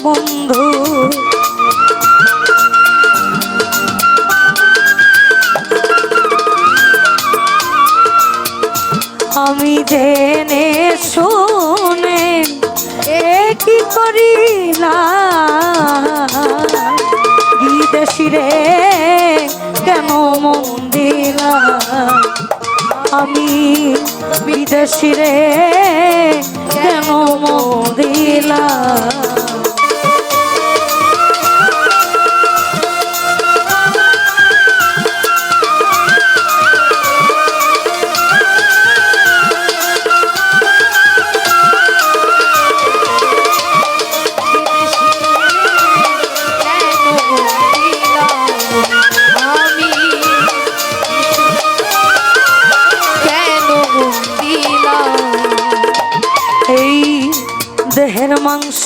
বন্ধু। আমি জেনে শুনে কি করিলাম, বিদেশি রে কেন মন দিলাম, আমি বিদেশি রে কেন মন দিলাম। দেহের মাংস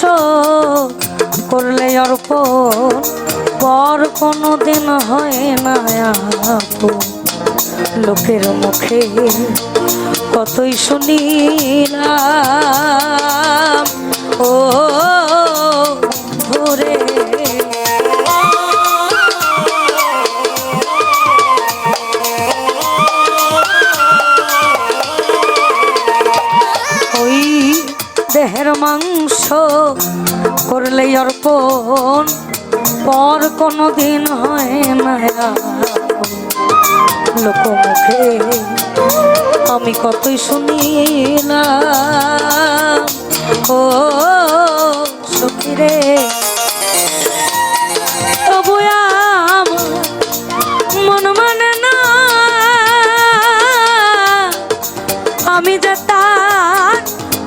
করলে অর্পণ, পর কোনো দিন হয় না আপন। লোকের মুখে কতই শুনিলাম, ও ঘুরে দেহের মাংস করলে অর্পণ, পর কোনো দিন হয় না লোকমুখে আমি কতই শুনিলাম, ও সখী রে তবু আমার মন মানে না, আমি যে তার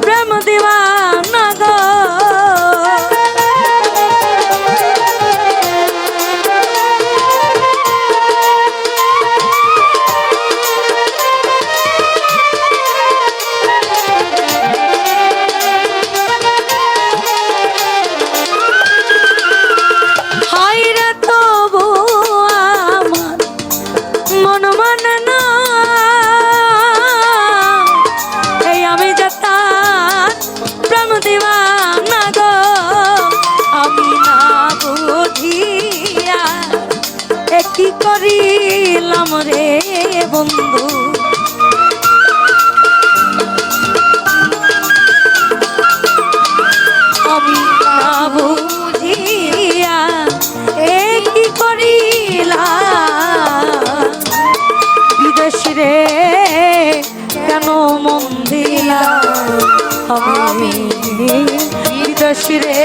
প্রেম দিওয়ানা গো। হায়রে তবু আমার মন মানে না, এই আমি যে তার প্রেম দিওয়ানা গো। আমি না বুঝিয়া কি করিলাম রে বন্ধু, আমি না বুঝিয়া কি করিলাম, বিদেশি রে কেন মন দিলাম, আমি বিদেশি রে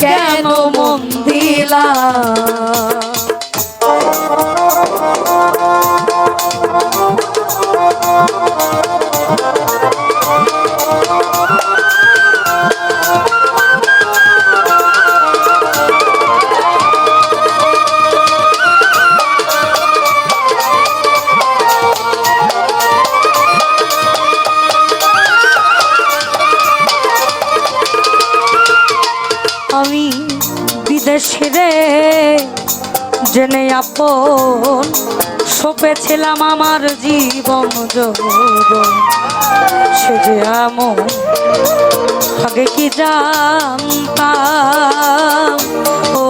কেন মন দিলাম। আমি বিদেশি রে জেনে আপন, সপেছিলাম আমার জীবন যৌবন, সে যে এমন আগে কি জানতাম, ও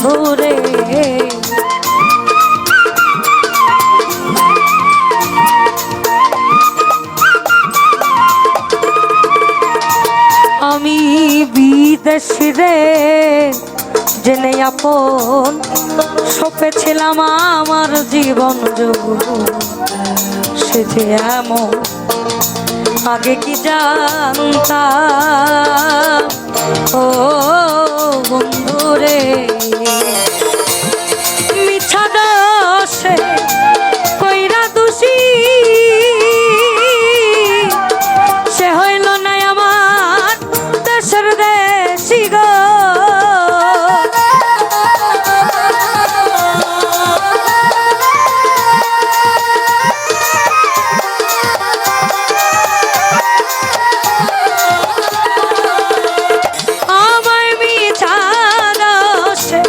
ঘুরে আমি বিদেশি রে জেনে আপন, সপেছিলাম আমার জীবন যৌবন, সে যে এমন আগে কি জানতাম, ও বন্ধুরে মিছা দোষে কইরা দোষী সে হইল না আমার দেশের দেশি গো। আমায় মিছা দোষে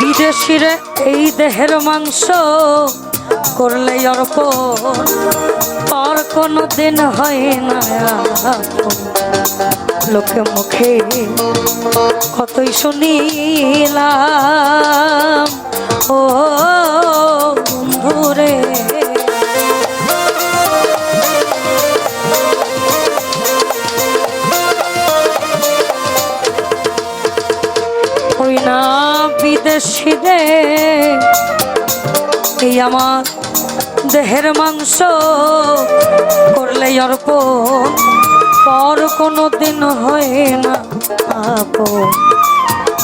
বিদেশির এই দেহের মাংস করলে অর্পণ আর কোনো দিন হয় না আপন। লোকে মুখে কতই শুনিলাম ও বন্ধুরে, ওই না বিদেশি রে এই আমার দেহের মাংস করলে অর্পণ পর কোনো দিন হয় না আপন।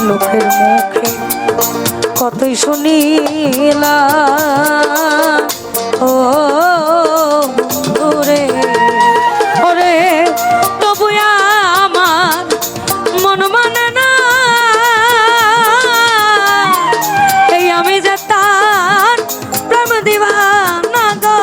লোকের মুখে কতই শুনিলাম ও বন্ধুরে, ওরে তবু আমার মন মানে না এই আমি যে তার প্রেম দিবানা গো।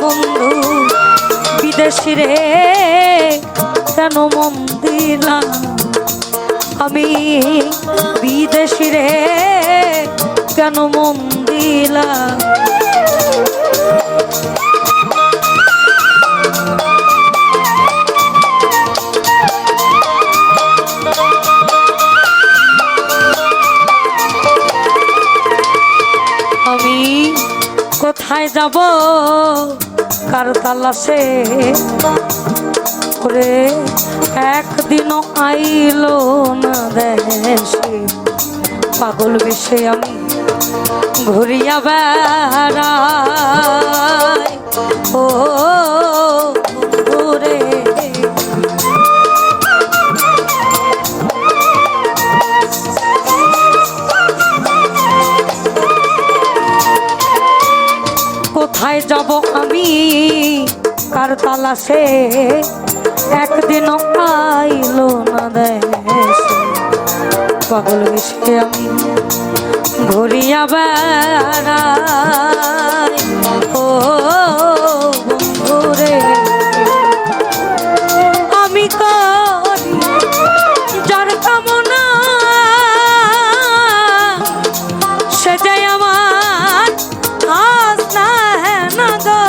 বন্ধু বিদেশি রে কেন মন দিলাম আমি, বিদেশি রে কেন মন দিলাম। আমি কোথায় যাব কার তালাশে, করে একদিনও আইলো না দেশে। পাগল বেশে আমি ঘুরিয়া বেড়াই ও ঘুরে, কোথায় যাব আমি কার তালাশে, একদিনও আইলো না দেশে। পাগল বেশে আমি ঘুরিয়া বেড়াই ও বন্ধুরে, আমি করি যার কামনা সে যাই আমার আজ না না গো।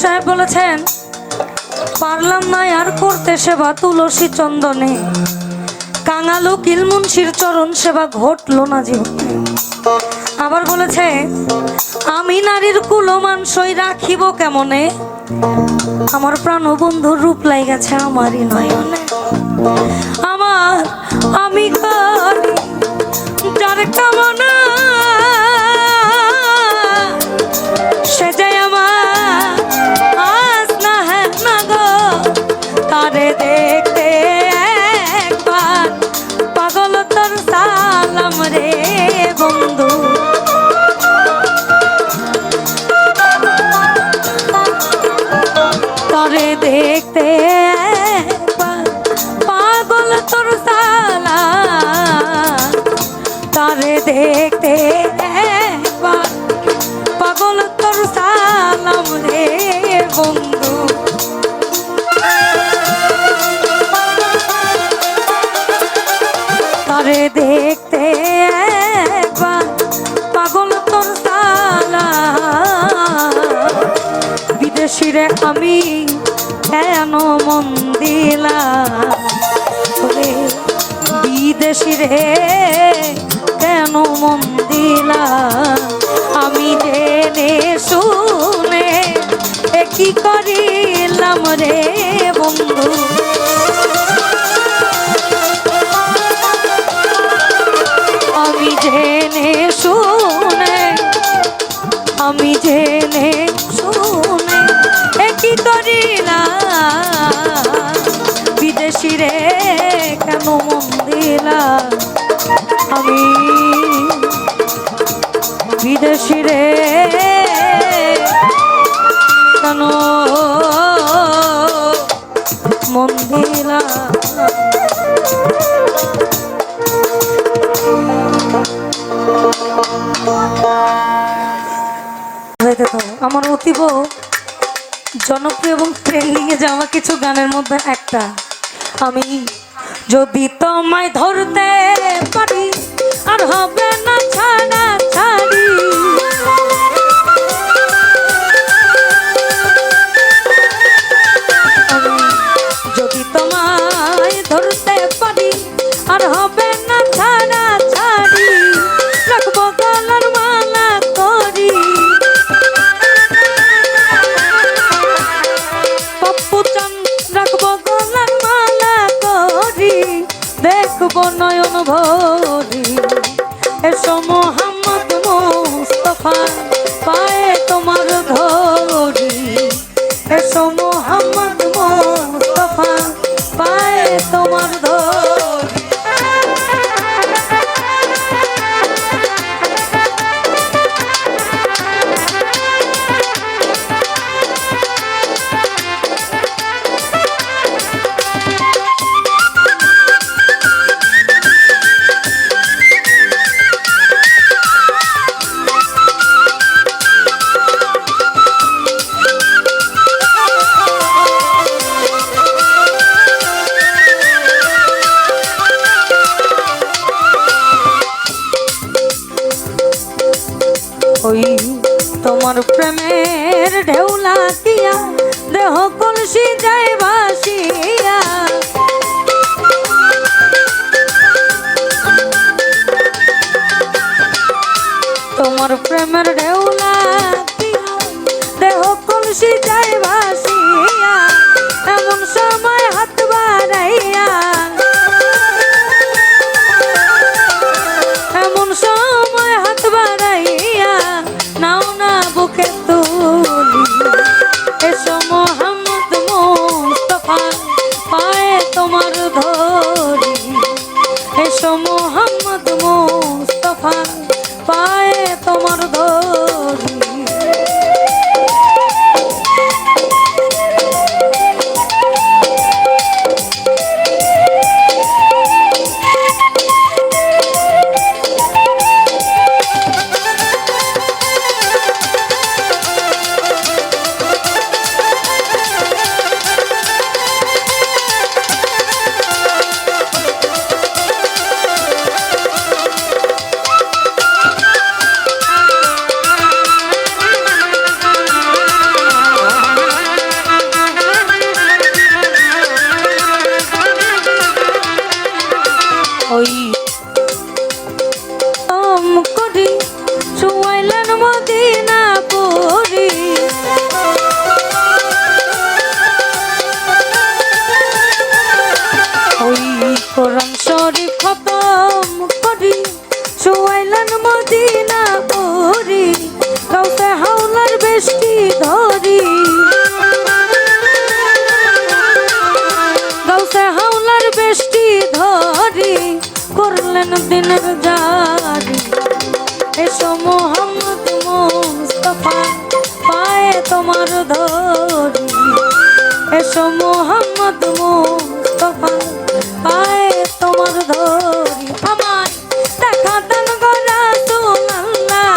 সাহেব বলেছেন পারলাম না আর করতে সেবা তুলসী চন্দনে, কাঙাল উকিল মুন্সির চরণ সেবা ঘটলো না জীবনে। আবার বলেছে আমি নারীর কুলমানসই রাখিব কেমনে, আমার প্রাণ বন্ধুর রূপ লাই গেছে আমারই নয়নে। আমার আমি করি যার কামনা সে যাই আমার আজ না না গো। তারে দেখতে একবার পাগল তোর সালাম রে বন্ধু, তারে দেখতে একবার পাগল তোর সালাম, তারে দেখতে একবার পাগল তোর সালাম রে বন্ধু। তারে তোরে দেখতে একবার পাগল তোর সালা বিদেশিরে আমি কেন মন দিলাম তোরে বিদেশিরে কেন মন দিলাম আমি জেনে শুনে কি করিলাম রে বন্ধু আমি জেনে শুনে কি করিলাম বিদেশিরে কেন মন দিলাম আমি বিদেশিরে কেন মন দিলাম আমার অতীব জনপ্রিয় এবং ট্রেন্ডিংয়ে যাওয়া কিছু গানের মধ্যে একটা আমি যদি তোমায় ধরতে পারি আর হবে না ছাড়া ছাড়ি যদি তোমায় ধরতে পারি আর হবে না ছাড়া ছাড়ি রাখবো গলার মালা করি পপ্পু চান রাখবো গলার মালা করি দেখবো নয়ন ভরি এসো মোহাম্মদ মুস্তাফা পায়ে তোমার ধরি এসো মোহাম্মদ মুস্তাফা পায়ে তোমার ধরি ওই তোমার প্রেমের ঢেউলা দিয়া দেহ কলসি যায় ভাসিয়া তোমার প্রেমের ঢেউলা দিয়া দেহ কলসি যায় ভাসিয়া এমন সময় হাত বাড়াইয়া এমন সময় হাত বাড়াইয়া নাও না বুকে তুলি এসো মোহাম্মদ মুস্তাফা পায়ে তোমার ধরি এসো মোহাম্মদ মুস্তাফা পায়ে তোমার ধরি কোরআন শরীফ খতম করি শুয়াইলেন মদিনা পুরি কাউতে হাওলার বেশটি ধরি কাউতে হাওলার বেশটি ধরি করলেন দিনের জারি এসো মোহাম্মদ মুস্তাফা পায়ে তোমার ধরি এসো মোহাম্মদ মুস্তাফা পায়ে তোমার ধরি আমায় দেখা দেন গো রাসূলুল্লাহ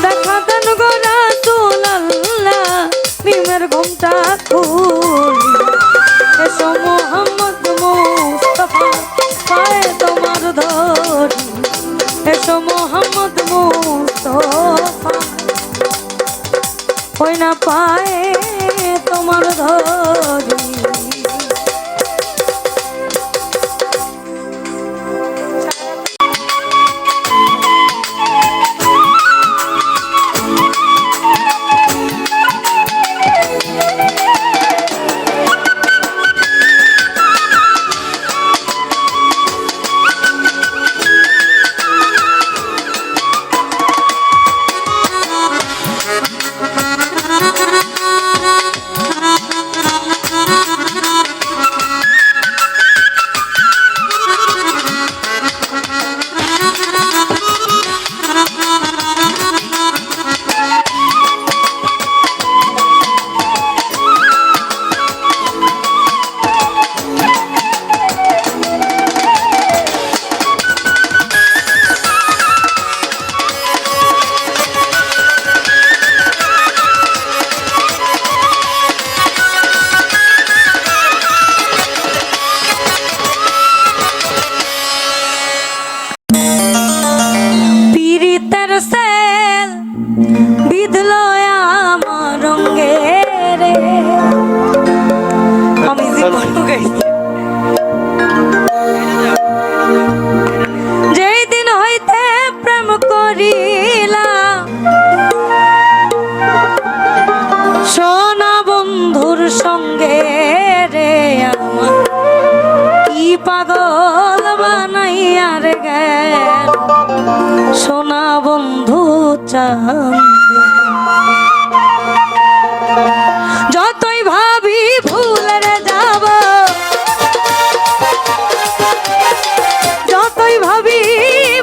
দেখা দেন গো রাসূলুল্লাহ মিমের ঘুমটা খুলি এসো মোহাম্মদ বানাইয়ার গেল সোনা বন্ধু চাঁদ। যতই ভাবি ভুলে যাব, যতই ভাবি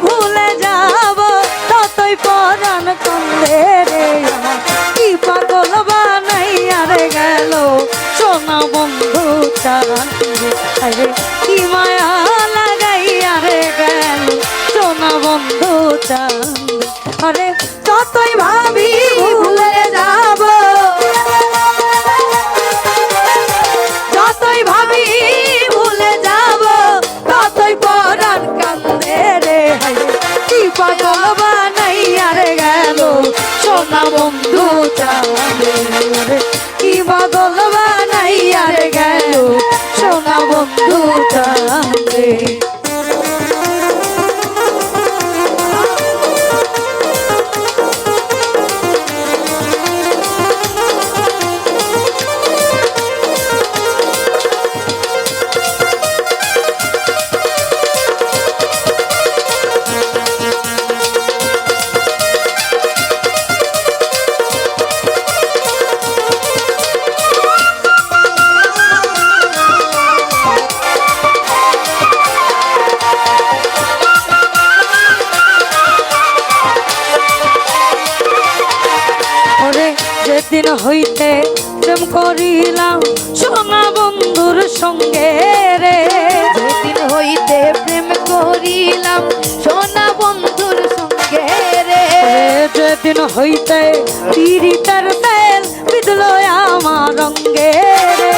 ভুলে যাব, ততই পরাণ কান্দে রে আমার। কি পাগল বানাইয়ার গেল সোনা বন্ধু চাঁদ। আরে কি মায়া লাগাইয়ার গেল সোনা বন্ধু চাঁদ। আরে যতই ভাবি ভুলে যাব, যতই ভাবি ভুলে যাব, ততই পরাণ কান্দে রে। কি পাগল বানাইয়ার গেল সোনা বন্ধু চাঁদ। কি পাগল বানাইয়ার গেল সোনা বন্ধু চাঁদ। যেদিন হইতে প্রেম করিলাম সোনা বন্ধুর সঙ্গে রে, যেদিন হইতে প্রেম করিলাম সোনা বন্ধুর সঙ্গে রে, যেদিন হইতে পিরিতের তেল বিদল আমার রঙ্গে রে,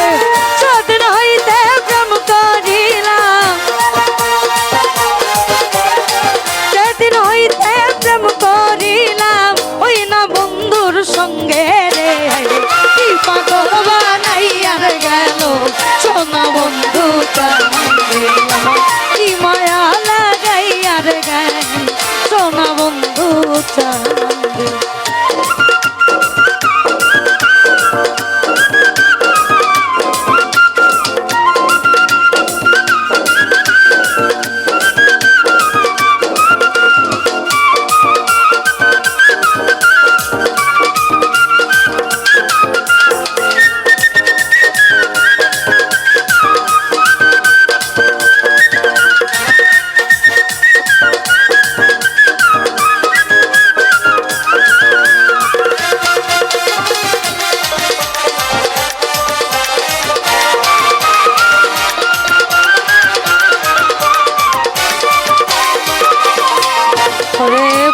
সেদিন হইতে প্রেম করিলাম, যেদিন হইতে প্রেম করিলাম ওই না বন্ধুর সঙ্গে রে। কি পাগল বানাইয়ার গেল সোনা বন্ধু চাঁদ। কি মায়া লাগাইয়ার গেল সোনা বন্ধু চাঁদ।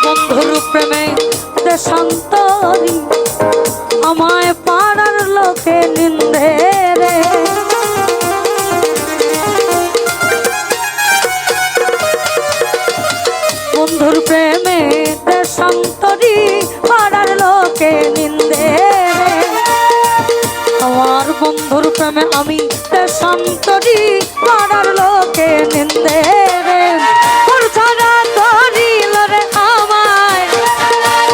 বন্ধুর প্রেমে দেশান্তরী আমায় পাড়ার লোকে নিন্দে রে, বন্ধুর প্রেমে দেশান্তরী পাড়ার লোকে নিন্দে রে। আমার বন্ধুর প্রেমে আমি দেশান্তরী পাড়ার লোকে নিন্দে রে। ছাড়া করিল রে আমায়,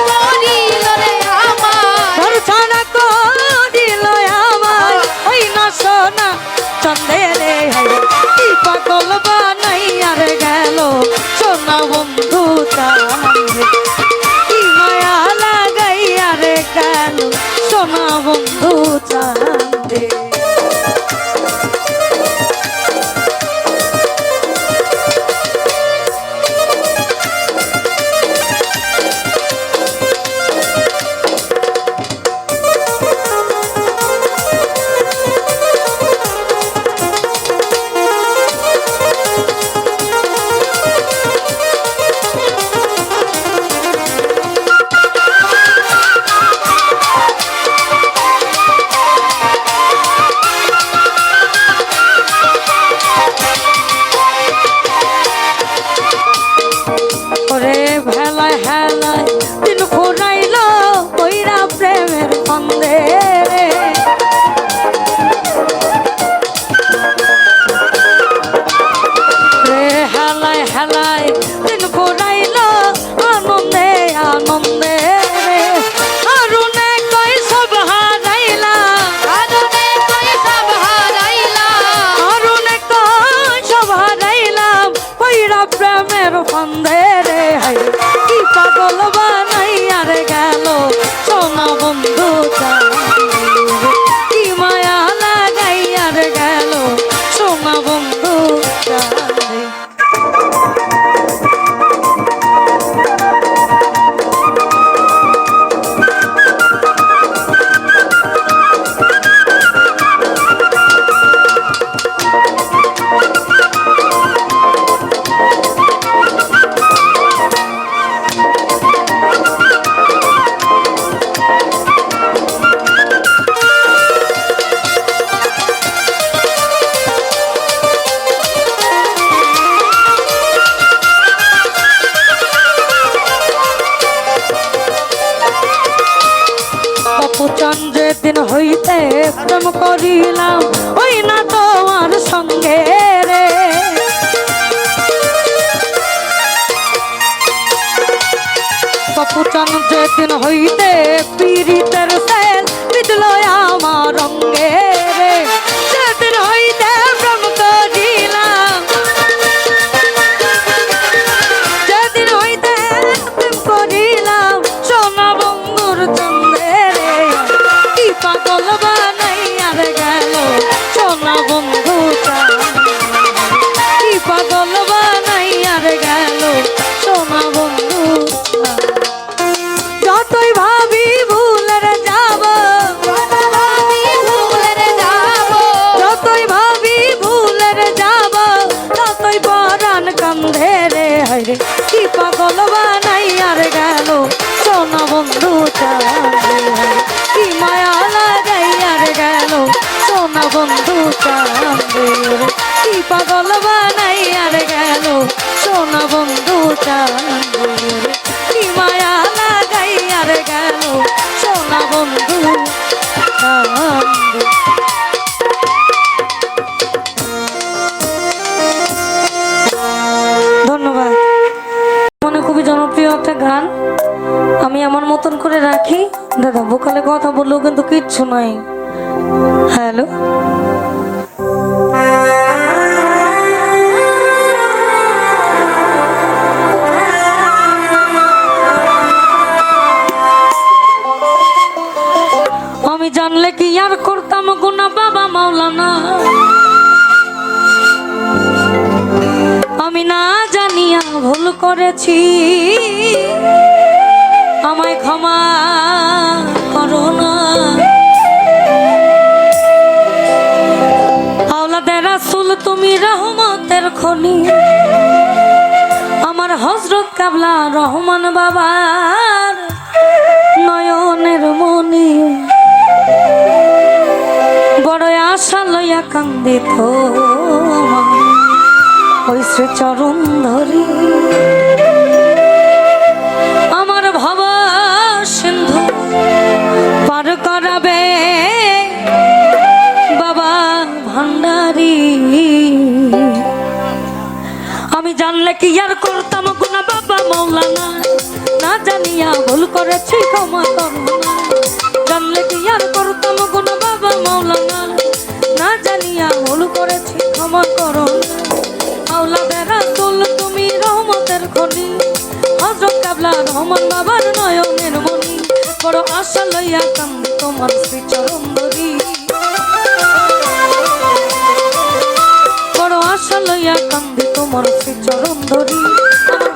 করিল রে আমায়, ছাড়া করিল আমায় ওই না সোনা চন্দে রে। কি পাগল বানাইয়ার গেল সোনা বন্ধু চাঁদ। কি মায়া লাগাইয়ার গেল সোনা বন্ধু চাঁদ। হেলায় হেলায় দিন ফুরাইল কইরা প্রেমের ফন্দে রে, হেলায় হেলায় দিন ফুরাইল আনন্দে আনন্দে রে। আরুনে কই সব হারাইলাম, আরুনে কই সব হারাইলাম, আরুনে কই সব হারাইলাম, প্রেমের ফান্দে রে হাই কি পাগল বানাইয়া রে গেল সোনা বন্ধু কি মায়া লাগাইয়া রে গেল সোনা বন্ধু যেদিন হইতে প্রেম করিলাম ওই না তোমার সঙ্গে রে পপুচান যেদিন হইতে পীড়িতের সেল বিদল আমার রঙ্গে রে যেদিন হইতে প্রেম করিলাম যেদিন হইতে প্রেম করিলাম সোনা বন্ধুর চন্দ্রে পাগল বানাইয়া রে গেল সোনা বন্ধু কি পাগল বানাইয়া রে গেল সোনা বন্ধু যতই ভাবি ভুলের যাব যতই ভাবি ভুলের যাব ততই পরাণ কান্ধে রে হরে কি পাগল বানাইয়া রে গেল সোনা বন্ধু কি মায়া লাগাইয়া রে গেল সোনা বন্ধু চাঁদের কি পাগল বানাইয়া রে গেল সোনা বন্ধু চাঁদের কি মায়া লাগাইয়া রে গেল সোনা বন্ধু চাঁদের ধন্যবাদ। মনে খুবই জনপ্রিয় একটা গান আমি আমার মতন করে রাখি দাদা ভোকালে কথা বললেও কিন্তু কিচ্ছু নাই। হ্যালো আমি জানলে কি আর করতাম গুনা বাবা মাওলানা আমি না জানিয়া ভুল করেছি আমায় ক্ষমা করো না আওলাদে রাসূল তুমি রহমতের খনি আমার হযরত কাবলা রহমান বাবার নয়নের মনি বড় আশা লইয়া কান্দিত ওই শ্রী চরণ ধরি আমার ভব সিন্ধু পার করাবে বাবা ভান্ডারি আমি জানলে কি আর করতাম গুনা বাবা মাওলানা না জানিয়া ভুল করেছি ক্ষমা করো না জানলে কি আর করতাম গুনা বাবা মাওলানা না জানিয়া ভুল করেছি ক্ষমা করো আওলাদে রাসূল তুমি রহমতের খনি হযরত কাবলা রহমান বাবার নয়নের মনি বড় আশা লইয়া কান্দি তোমার শ্রী চরণ ধরি বড় আশা লইয়া কান্দি তোমার শ্রী চরণ ধরি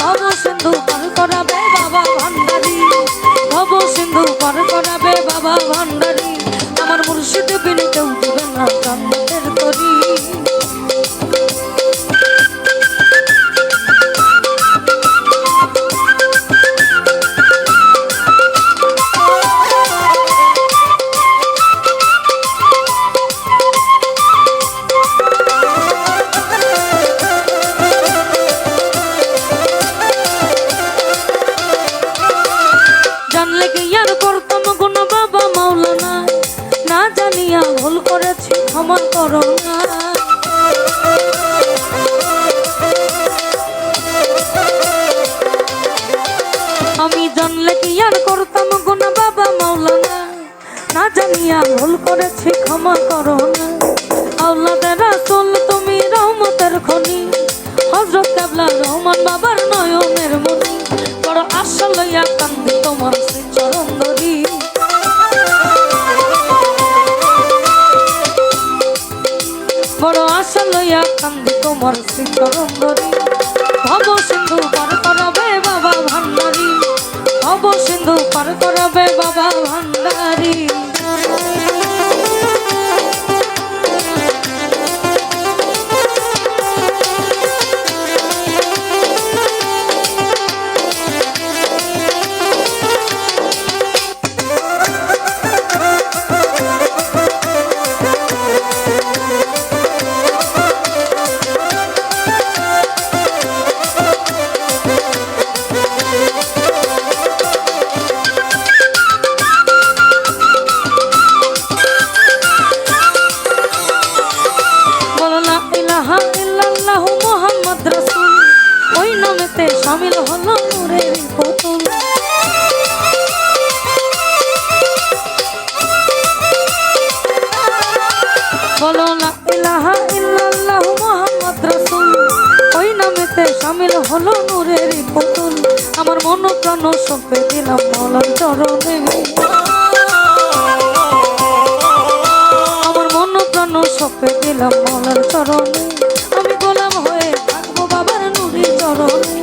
আমার ভব সিন্ধু পার করাবে বাবা ভান্ডারি ভব সিন্ধু পার করাবে বাবা ভান্ডারি আমার মুর্শিদ বিন কেউ দিবে না জান্নাতের তরি ভুল করেছি ক্ষমা করো না আমি জানলে কি আর করতাম গুনাহ বাবা মাওলানা না জানিয়া ভুল করেছি ক্ষমা করো না আওলাদে রাসূল তুমি রহমতের খনি হযরত কেবলা রহমান বাবার নয়নের মনি বড় আশা লইয়া কান্দি তোমার শ্রীচরণ ধরি বড় আশা লইয়া কান্দি তোমার শ্রীচরণ ধরি ভব সিন্ধু পার করাবে বাবা ভান্ডারী ভব সিন্ধু পার করাবে বাবা ভান্ডারী শামিল হলো নূরের পুতুল বলো লা ইলাহা ইল্লাল্লাহু মুহাম্মদ রাসূল ওই নামেতে শামিল হলো নূরের পুতুল আমার মন প্রাণ সঁপে দিলাম মওলার চরণে আমার মন প্রাণ সঁপে দিলাম মওলার চরণে আমি গোলাম হয়ে থাকবো বাবার নূরের চরণে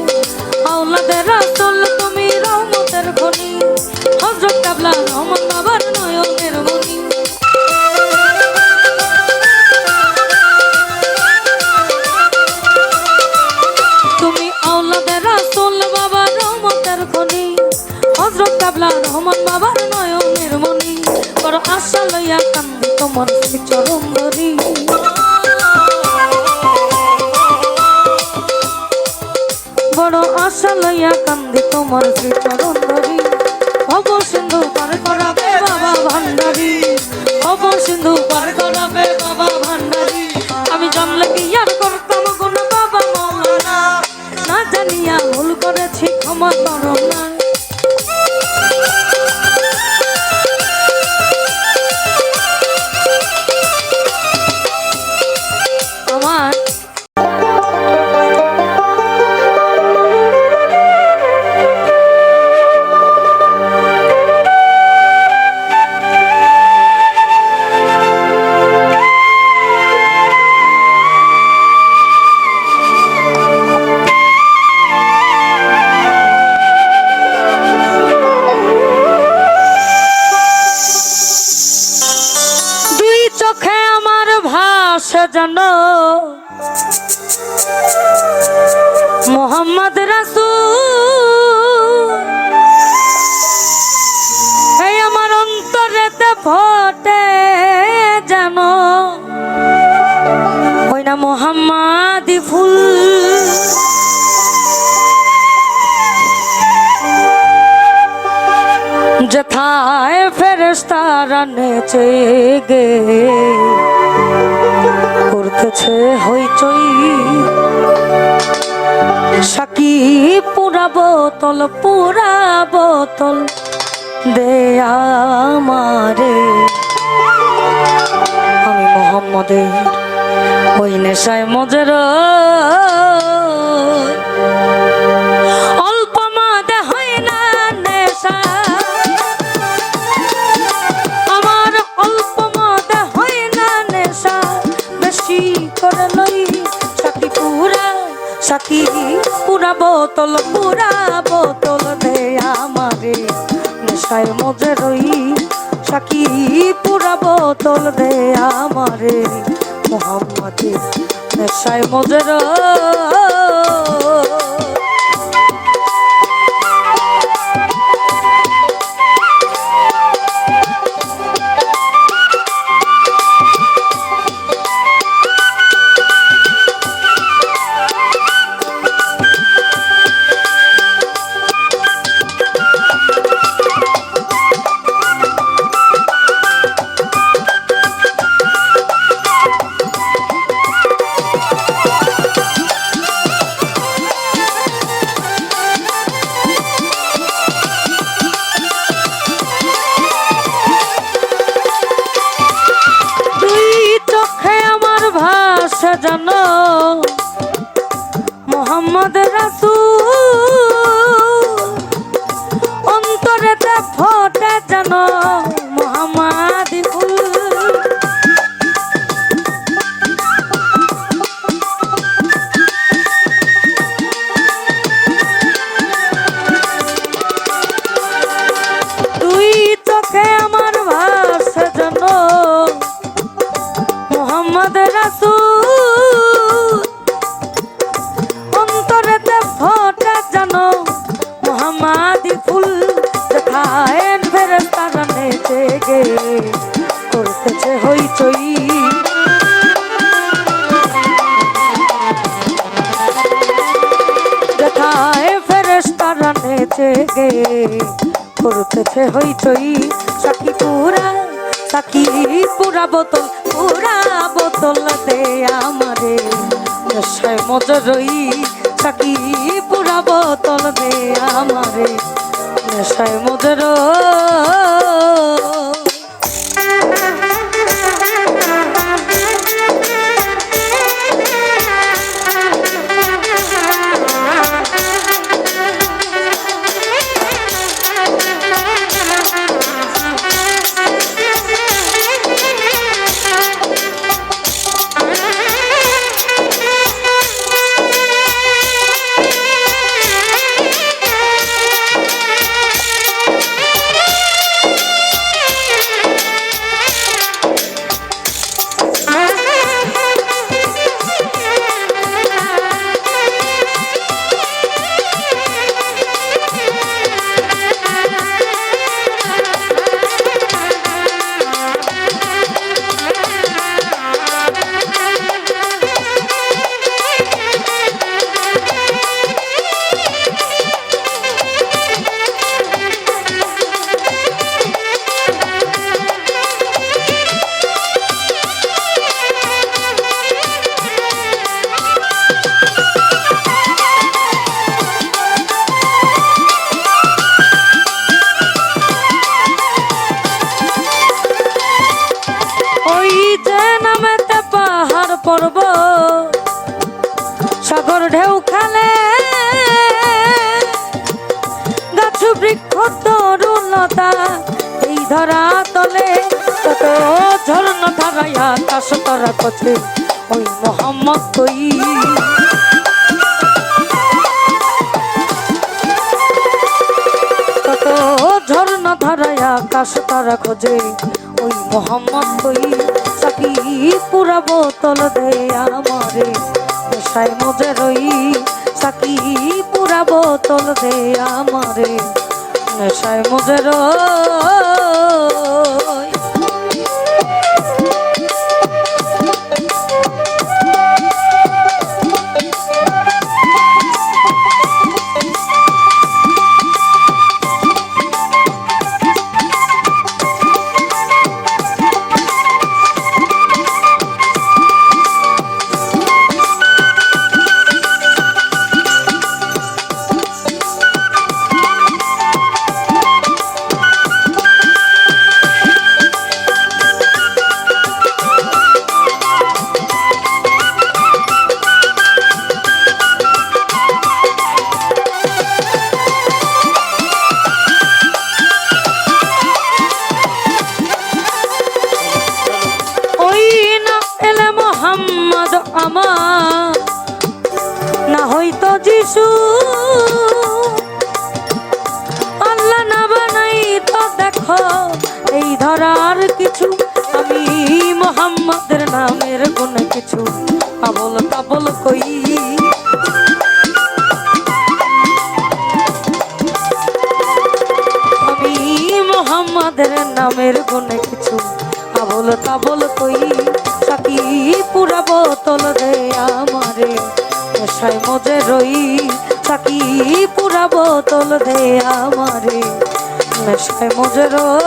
আওলাদের রাসূল তুমি রহমতের খনি হযরত কেবলা রহমান বাবার নয়নের মনি তুমি আওলাদের রাসূল বাবার রহমতের খনি হযরত কেবলা রহমান বাবার নয়নের মনি বড় আশা লইয়া কান্দি তোমার শ্রীচরণ ধরি বড় আশা লইয়া কান্দি তোমার শ্রীচরণ ধরি ভব সিন্ধু পার করাবে বাবা ভান্ডারী ভব সিন্ধু পার করাবে বাবা ভান্ডারী আমি জানলে কি আর করতাম গুণ বাবা মওলানা না জানিয়া ভুল করেছি ক্ষমা করো না আমার জানো মোহাম্মদ রাসূল এই আমার অন্তরেতে ফোটে জানো ওই না মোহাম্মদি ফুল যথায় ফেরেশতারা নেচে গে করতেছে হইচই সাকি পুরা বোতল দে আমারে আমি মোহাম্মদের ওই নেশায় মজের অল্প মাদে হয় না নেশা আমার অল্প মাদে হয় না নেশা বেশি করে লই সাকি পুরা বোতল দে আমারে নেশায় মজে রই সাকি পুরা বোতল দে আমারে মোহাম্মদের নেশায় মজে মোহাম্মদ রাসূল অন্তরেতে ফোটে যেন মোহাম্মদি ফুল। দুই চোখে আমার ভাসে যেন মোহাম্মদ রাসূল অন্তরেতে ফোটে যেন মোহাম্মদি ফুল। দেখায় ফেরেশতারা নেচে গে করতেছে হইচই, দেখায় ফেরেশতারা নেচে গে করতেছে হইচই। সাকি পুরা বোতল দে আমারে নেশায় মজরই। সাকি পুরা বোতল দে আমারে নেশায় মজর। পর্বত সাগর ঢেউ খেলে, গাছ বৃক্ষ তরুলতা এই ধরা তলে। কত ঝর্ণা ধারায় আকাশ তারা কছে ওই মোহাম্মদ কই। কত ঝর্ণা ধারায় আকাশ তারা খোঁজে ওই মোহাম্মদ কই। সাকি পুরা বোতল দে আমারে নেশায় মজে রই। সাকি পুরা বোতল দে আমারে নেশায় মজে রই। মোহাম্মদ আমার না হইতো যিশু, আল্লাহ না বানাই তো দেখো এই ধরার কিছু। আমি মোহাম্মদের নামের কোন কিছু আবল তাবল কই। আমি মোহাম্মদের নামের কোন কিছু আবল তাবল কই। সাকি পুরা বোতল দে আমারে নেশায় মজে রই। সাকি পুরা বোতল দে আমারে নেশায় মজে রই।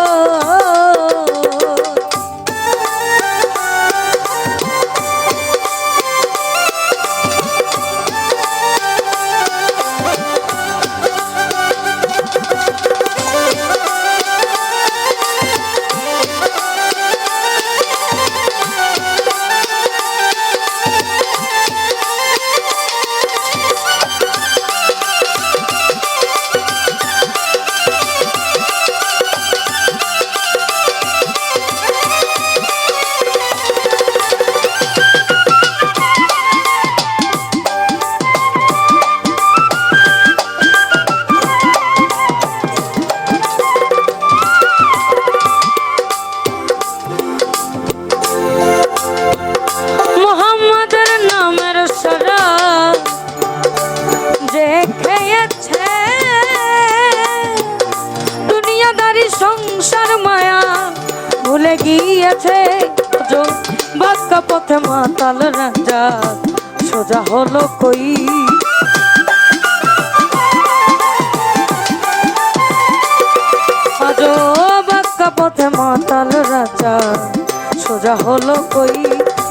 গিয়েছে দুনিয়াদারি সংসার মায়া ভুলে গিয়েছে বাক্কা পথে মাতাল রাজা সোজা হলো কই আজো বাক্কা পথে মাতাল রাজা সোজা হলো কই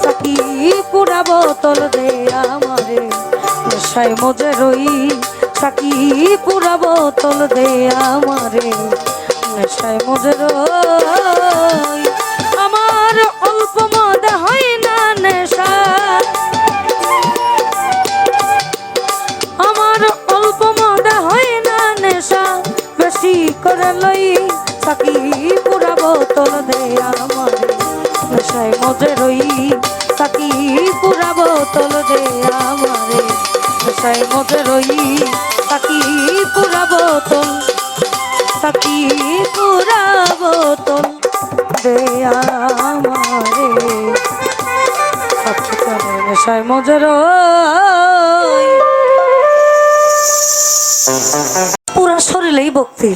সাকি পুরা বোতল দে আমারে নেশায় মজে রই সাকি পুরা বোতল দে আমারে নেশায় মজে রই আমার অল্প মদে হয় না নেশা আমার অল্প মদে হয় না নেশা বেশি করে লই সাকি পুরা বোতল দে আমারে নেশায় মজে রই সাকি পুরা বোতল দে আমারে নেশায় মজে রই সাকি পুরা বোতল সাকি পুরা বোতল দে আমারে নেশায় মজে রই পুরা শরীরেই ভক্তি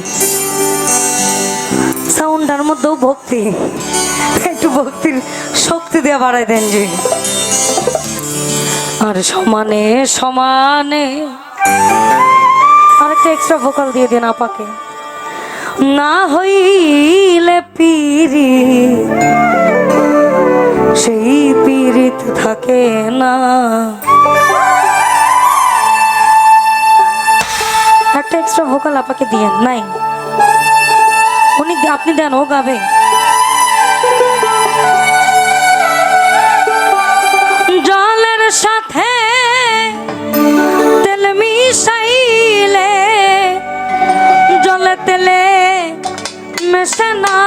সাউন্ডার মধ্যেও ভক্তি একটু ভক্তির শক্তি দিয়ে বাড়াই দেন যে আর সমানে সমানে আরেকটা এক্সট্রা ভোকাল দিয়ে দিন আপাকে না হইলে পিরি সেই পীড়িত থাকে না একটা এক্সট্রা ভোকাল আপাকে দিয়েন নাই উনি আপনি দেন ও গাবে জলের সাথে তেল মিশাইলে জলে তেলে মেশে না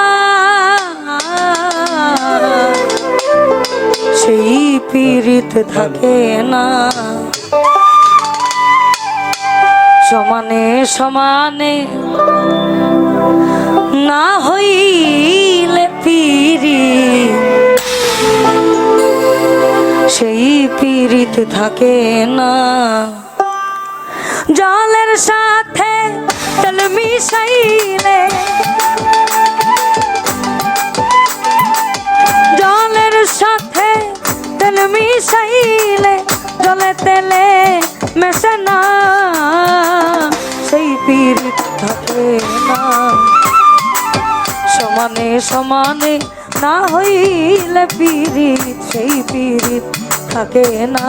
সেই পীড়িত থাকে না সমানে সমানে না হইলে পীড়িত সেই পীড়িত থাকে না জলের সাথে তেল মিশাইলে জলের সাথে তেল মিশাইলে জলে তেলে মেশে না সেই পীড়িত থাকে না সমানে সমানে না হইলে পীড়িত সেই পীড়িত থাকে না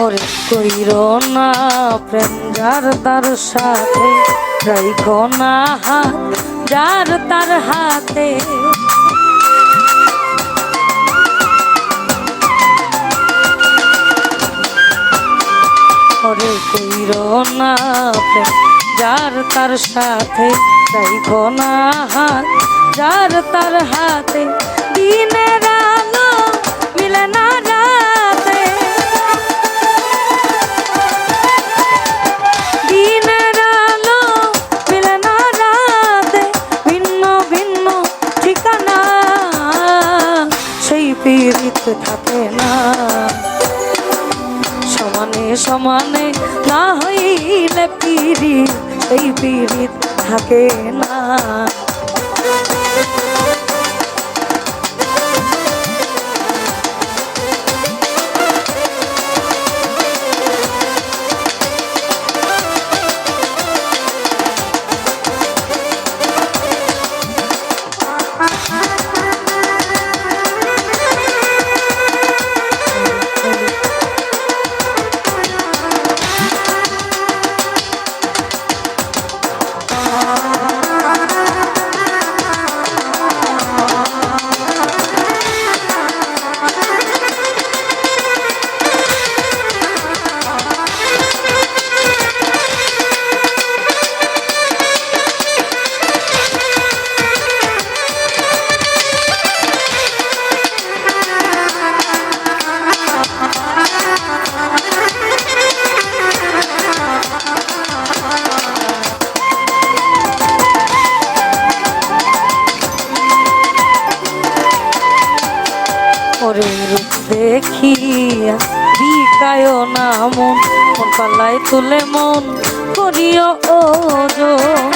ওরে কইর না প্রেম যার তার সাথে রাইখো না হাত যার তার হাতে ওরে কইর না প্রেম যার তার সাথে রাইখো না হাত যার তার হাতে দিনের আলো মিলে না রাতে দিনের আলো মিলে না রাতে ভিন্ন ভিন্ন ঠিকানা সেই পীড়িত থাকে না সমানে সমানে না হইলে পীড়িত সেই পীড়িত থাকে না দেখিয়া বিকায় না মন, মন পাল্লায় তুলে মন করিও ওজন।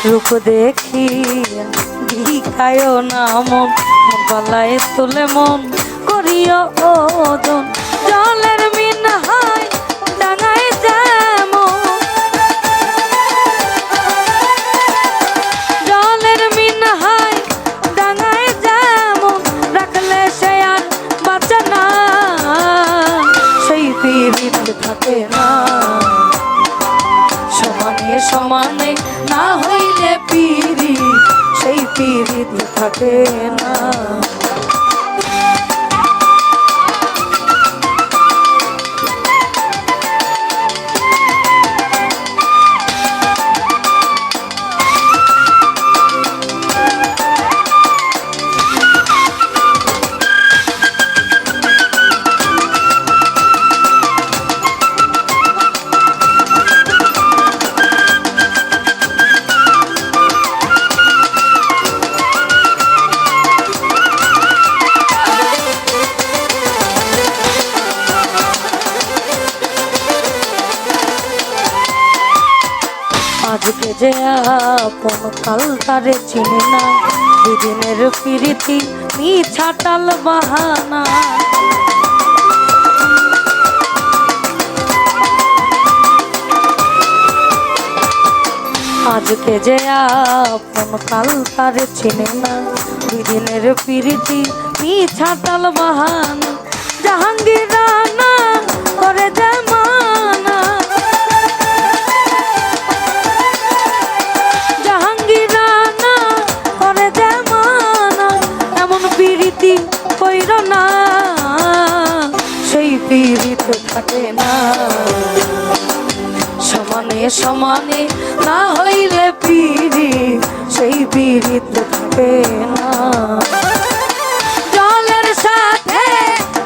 রূপ দেখিয়া বিকায় না মন, মন পাল্লায় তুলে মন করিও ওজন। জলের মিন হয় ডাঙায় যেমন, জলের মিন হয় ডাঙায় যেমন, রাখলে সে আর বাঁচে না, সেই পীড়িত থাকে না। সমানে সমানে না হইলে পীড়িত, সেই পীড়িত থাকে না। আজকে যে আপন কাল তারে চিনে না, দুদিনের প্রীতি মিছাটাল বাহানা। আজকে যে আপন কাল তারে চিনে না, দুদিনের প্রীতি মিছাটাল বাহানা। জাহাঙ্গীর রানা করে যে মানা, কইর না, সেই পীড়িত থাকে না। সমানে সমানে না হইলে পীড়িত, সেই পীড়িত থাকে না। জলের সাথে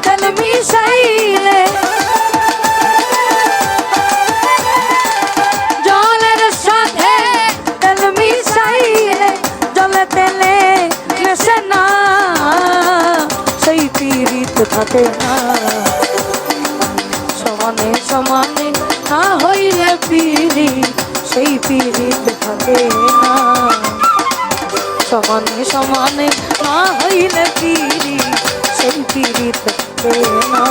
তেল মিশাইলে, জলের সাথে তেল মিশাইলে, জলে তেলে মেশে না, সেই পীড়িত থাকে না। সমানে সমানে না হইলে পীড়িত, সেই পীড়িত থাকে না। সমানে সমানে না হইলে পীড়িত, সেই পীড়িত থাকে না।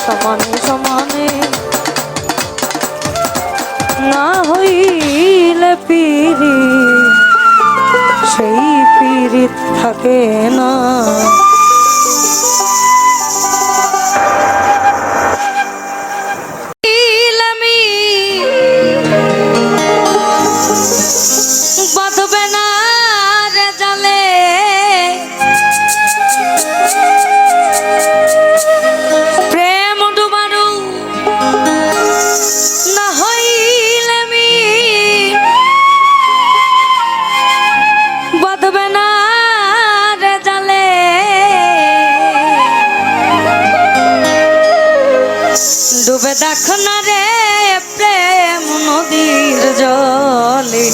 সমানে সমানে না হইলে পীড়িত, সেই পীড়িত থাকে না। বাঁধবে না রে জালে, প্রেম ডুবারু না হইলে মি, বাঁধবে না রে জালে, ডুবে দেখ না রে প্রেম নদীর জলে,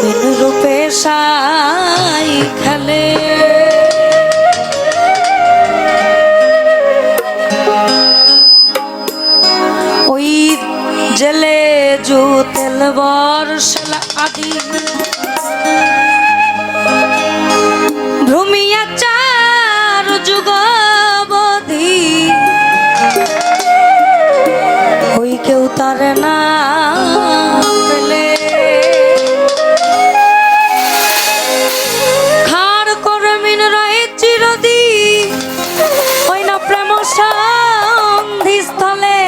বিন রূপে সাই খেলে। ওই জেলে জু তেল বর্ষল আদি, ভূমিয়া চার যুগবধি, ওই কেউ তার না পেলে, খার করে মিন রয়ে চিরদি, ওই না প্রেম সন্ধি স্থলে।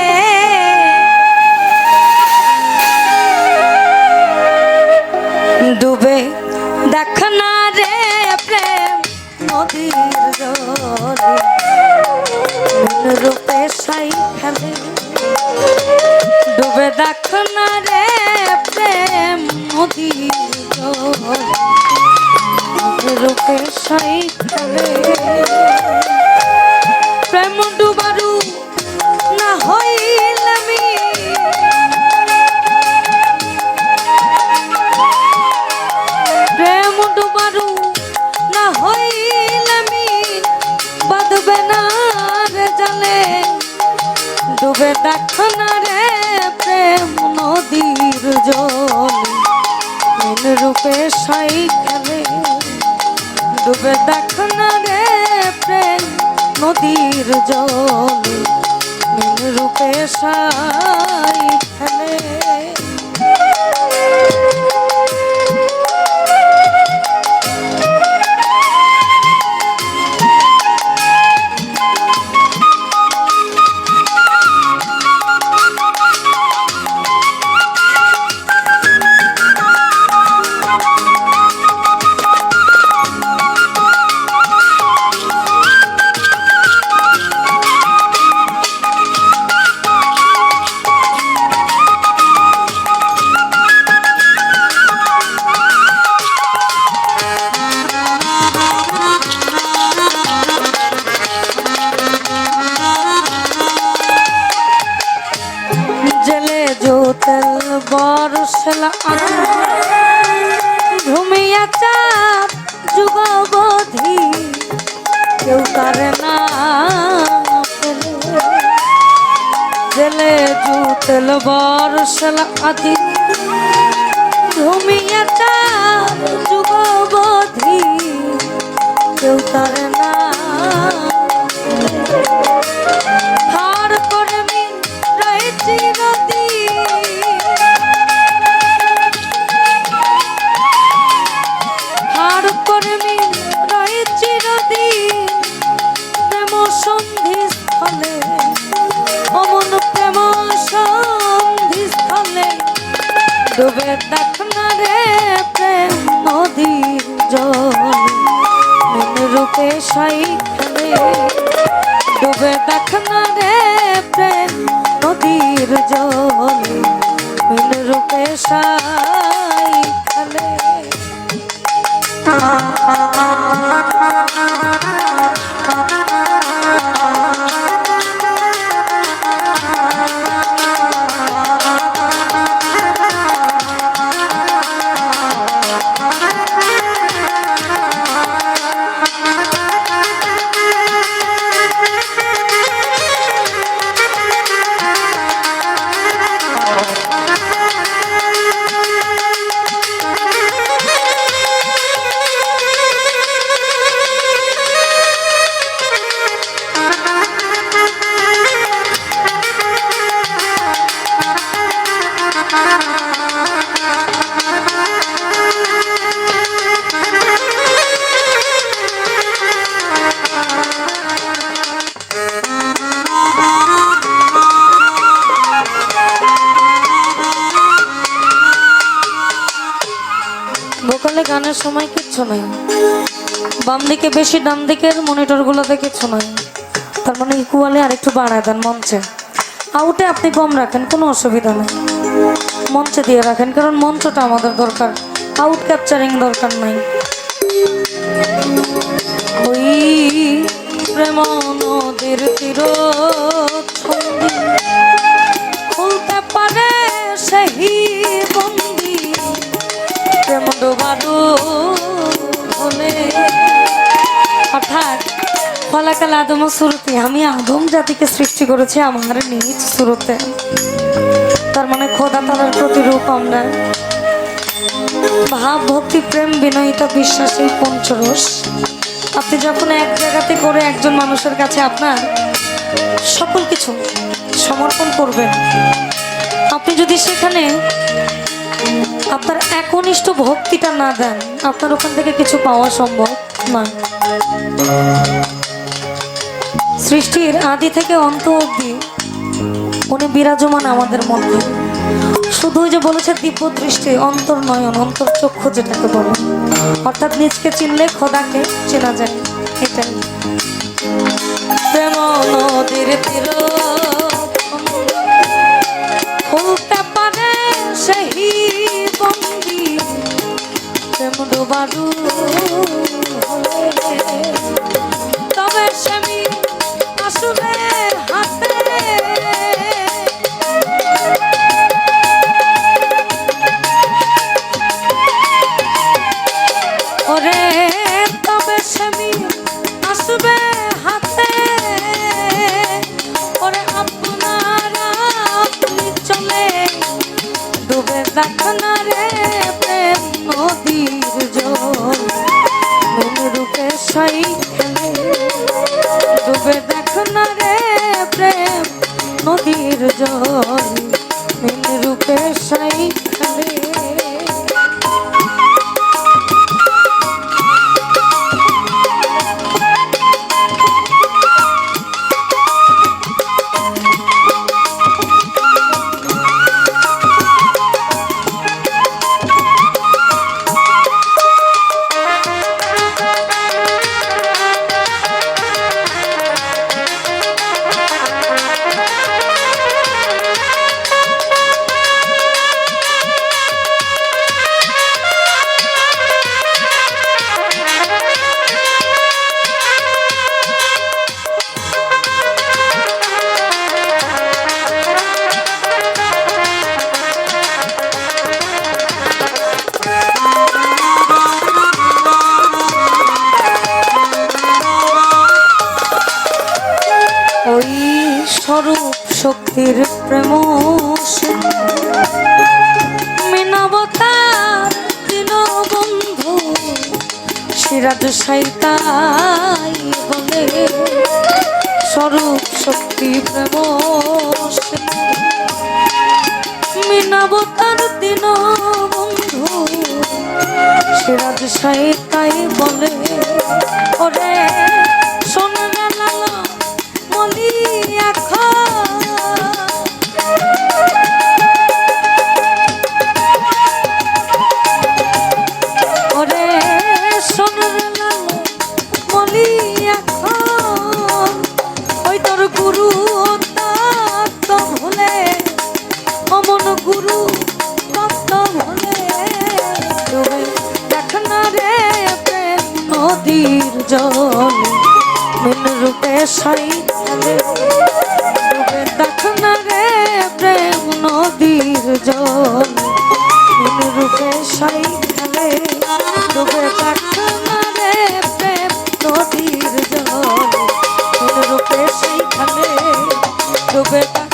ডুবে দেখ না রে প্রেম নদীর জলে, রূপে সাই খেলে। ডুবে দেখ না রে প্রেম নদীর জলে, রূপে সাই খেলে। প্রেম ডুবারু না হইলে আমি, ডুবে দেখো না রে প্রেম নদীর জল নীল রূপে সাই খেলে ডুবে দেখো না রে প্রেম নদীর জল নীল রূপে সাই খেলে তেল বরসলা ঘুমিয়া চাপ যুগবধি কেউ করে না জেলে জুতেল বরসলা আদি ঘুমিয়া চাপ যুগবধি কেউ করে না হার করে মিন রয়েছি নদী ডুবে দেখ না রে প্রেম নদীর জল মন রূপে সাই খেলে ডুবে দেখ না রে প্রেম নদীর জল মন রূপে সাই খেলে ভোকালে গানের সময় কিচ্ছু নাই, বাম দিকে বেশি ডান দিকের মনিটর গুলোতে কিচ্ছু নাই, তার মানে ইকুয়ালে আর একটু বাড়ায় দেন মঞ্চে। আউটে আপনি কম রাখেন, কোনো অসুবিধা নেই, মঞ্চে দিয়ে রাখেন, কারণ মঞ্চটা আমাদের দরকার, আউট ক্যাপচারিং দরকার নাই। ওই প্রেম নদীর তীর ছন্দি খুলতে পারে সেই বন্দি প্রেম ডোবারু হলে। অর্থাৎ ফলাকাল আদম সুরতে, আমি আদম জাতিকে সৃষ্টি করেছি আমার নিজ সুরতে, তার মানে খোদা তালার প্রতিরূপ আমরা। ভাব ভক্তি প্রেম বিনয়িতা বিশ্বাস এই পঞ্চরস আপনি যখন এক জায়গাতে করে একজন মানুষের কাছে আপনার সকল কিছু সমর্পণ করবেন, আপনি যদি সেখানে আপনার একনিষ্ঠ ভক্তিটা না দেন, আপনার ওখান থেকে কিছু পাওয়া সম্ভব নয়। সৃষ্টির আদি থেকে অন্ত অবধি উনি বিরাজমান আমাদের মধ্যে। শুধু যে বলেছে দিব্য দৃষ্টি, অন্তর্নয়ন, অন্তর্চক্ষু যেটাকে বলে, অর্থাৎ নিজকে চিনলে খোদাকে চেনা যায়, এটাই। প্রেম নদীর তীর খুলতে পারে সেই বন্দি প্রেম ডোবারু হলে। তবে স্বামী আসলে হাতে ওরে, তবে স্বামী আসবে হাতে ওরে, আপনারা দেখ না রে প্রেম নদীর জল মন রূপে সাই খেলে ডুবে দেখ না রে প্রেম নদীর জল মন রূপে সাই খেলে স্বরূপ শক্তির প্রেম মিনাবতার দিন বন্ধু সিরাজ সাইতাই বলে স্বরূপ শক্তি প্রেম মিনাবতার দিন বন্ধু সিরাজ সাইতাই বলে ওরে শোনে না লালা মলি ওরে সোনার লাল মলি এখন ওই তোর গুরু তত্ত্ব ভুলে অমন গুরু তত্ত্ব ভুলে ডুবে দেখ না রে প্রেম নদীর জল মিন রূপে সাই খেলে ডুবে দেখ না রে প্রেম নদীর জল মিন রূপে সাই খেলে ডুবে দেখ না রে প্রেম নদীর জল মিন রূপে সাই খেলে ডুবে